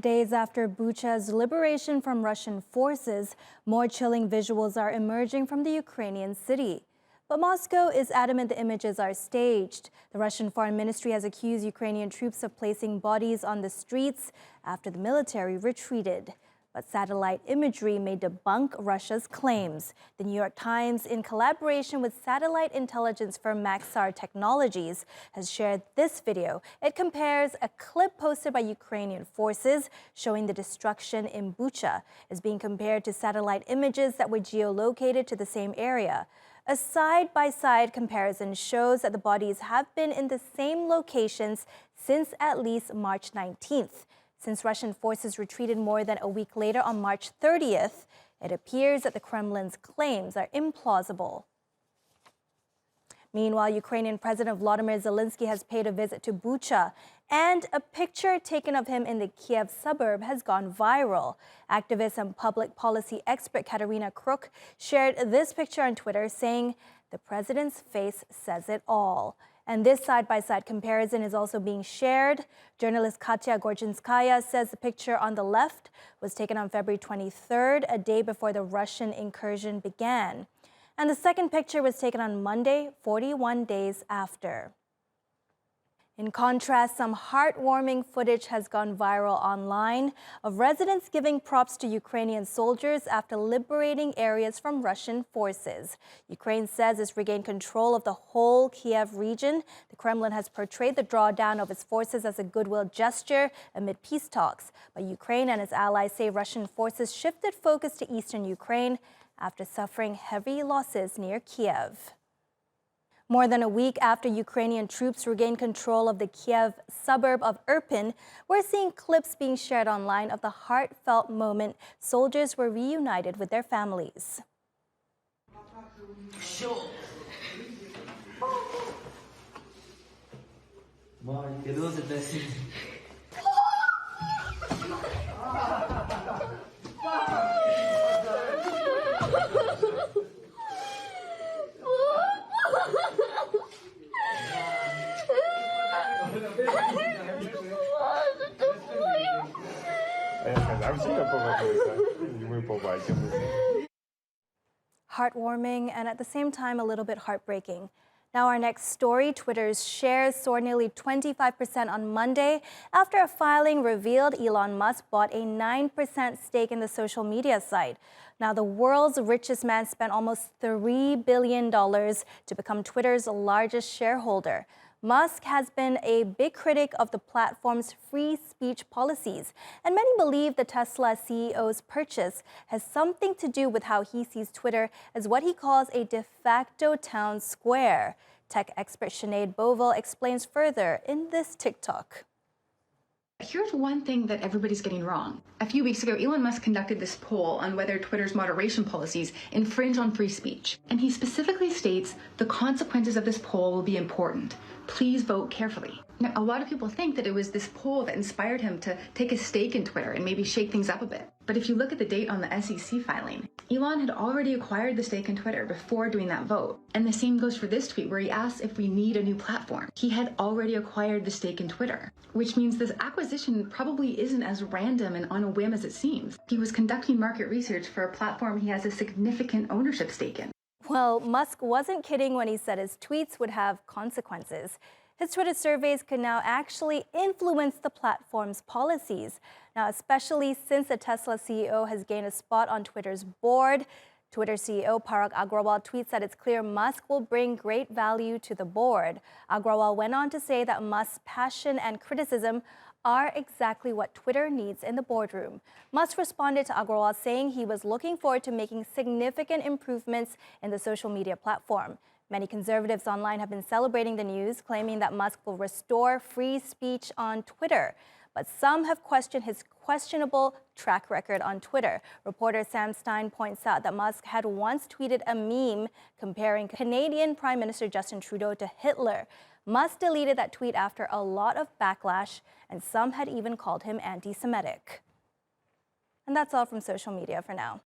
Days after Bucha's liberation from Russian forces, more chilling visuals are emerging from the Ukrainian city. But Moscow is adamant the images are staged. The Russian Foreign Ministry has accused Ukrainian troops of placing bodies on the streets after the military retreated. But satellite imagery may debunk Russia's claims. The New York Times, in collaboration with satellite intelligence firm Maxar Technologies, has shared this video. It compares a clip posted by Ukrainian forces showing the destruction in Bucha as being compared to satellite images that were geolocated to the same area. A side-by-side comparison shows that the bodies have been in the same locations since at least March 19th. Since Russian forces retreated more than a week later on March 30th, it appears that the Kremlin's claims are implausible. Meanwhile, Ukrainian President Volodymyr Zelensky has paid a visit to Bucha, and a picture taken of him in the Kiev suburb has gone viral. Activist and public policy expert Katerina Kruk shared this picture on Twitter, saying, "The president's face says it all." And this side-by-side comparison is also being shared. Journalist Katya Gorchinskaya says the picture on the left was taken on February 23rd, a day before the Russian incursion began. And the second picture was taken on Monday, 41 days after. In contrast, some heartwarming footage has gone viral online of residents giving props to Ukrainian soldiers after liberating areas from Russian forces. Ukraine says it's regained control of the whole Kiev region. The Kremlin has portrayed the drawdown of its forces as a goodwill gesture amid peace talks. But Ukraine and its allies say Russian forces shifted focus to eastern Ukraine after suffering heavy losses near Kiev. More than a week after Ukrainian troops regained control of the Kiev suburb of Irpin, we're seeing clips being shared online of the heartfelt moment soldiers were reunited with their families. Heartwarming and at the same time a little bit heartbreaking. Now our next story, Twitter's shares soared nearly 25% on Monday after a filing revealed Elon Musk bought a 9% stake in the social media site. Now the world's richest man spent almost $3 billion to become Twitter's largest shareholder. Musk has been a big critic of the platform's free speech policies, and many believe the Tesla CEO's purchase has something to do with how he sees Twitter as what he calls a de facto town square. Tech expert Sinead Bovell explains further in this TikTok. Here's one thing that everybody's getting wrong. A few weeks ago, Elon Musk conducted this poll on whether Twitter's moderation policies infringe on free speech. And he specifically states the consequences of this poll will be important. Please vote carefully. Now, a lot of people think that it was this poll that inspired him to take a stake in Twitter and maybe shake things up a bit. But if you look at the date on the SEC filing, Elon had already acquired the stake in Twitter before doing that vote. And the same goes for this tweet where he asks if we need a new platform. He had already acquired the stake in Twitter, which means this acquisition probably isn't as random and on a whim as it seems. He was conducting market research for a platform he has a significant ownership stake in. Well, Musk wasn't kidding when he said his tweets would have consequences. His Twitter surveys could now actually influence the platform's policies. Now, especially since the Tesla CEO has gained a spot on Twitter's board. Twitter CEO Parag Agrawal tweets that it's clear Musk will bring great value to the board. Agrawal went on to say that Musk's passion and criticism are exactly what Twitter needs in the boardroom. Musk responded to Agrawal saying he was looking forward to making significant improvements in the social media platform. Many conservatives online have been celebrating the news, claiming that Musk will restore free speech on Twitter. But some have questioned his questionable track record on Twitter. Reporter Sam Stein points out that Musk had once tweeted a meme comparing Canadian Prime Minister Justin Trudeau to Hitler. Musk deleted that tweet after a lot of backlash, and some had even called him anti-Semitic. And that's all from social media for now.